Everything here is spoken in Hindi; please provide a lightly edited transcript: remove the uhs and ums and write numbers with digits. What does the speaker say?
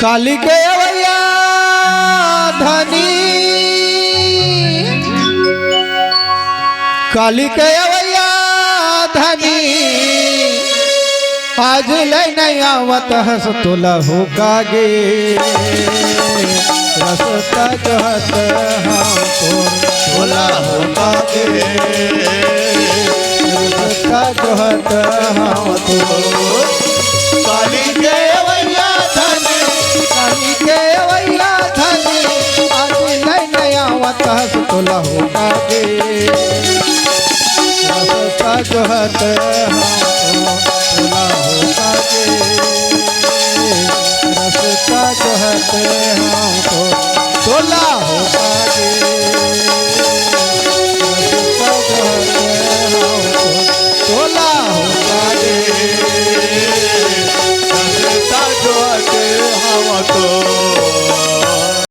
काली के अवैया धनी काली के अवैया धनी आज ले नहीं आवत हस तुला हो कागे रसता जोहत हमको तुला हो कागे रसता जोहत हमको काली के अवैया धनी काली के अवैया धनी आज ले नहीं आवत हस तुला हो कागे रसता जोहत हम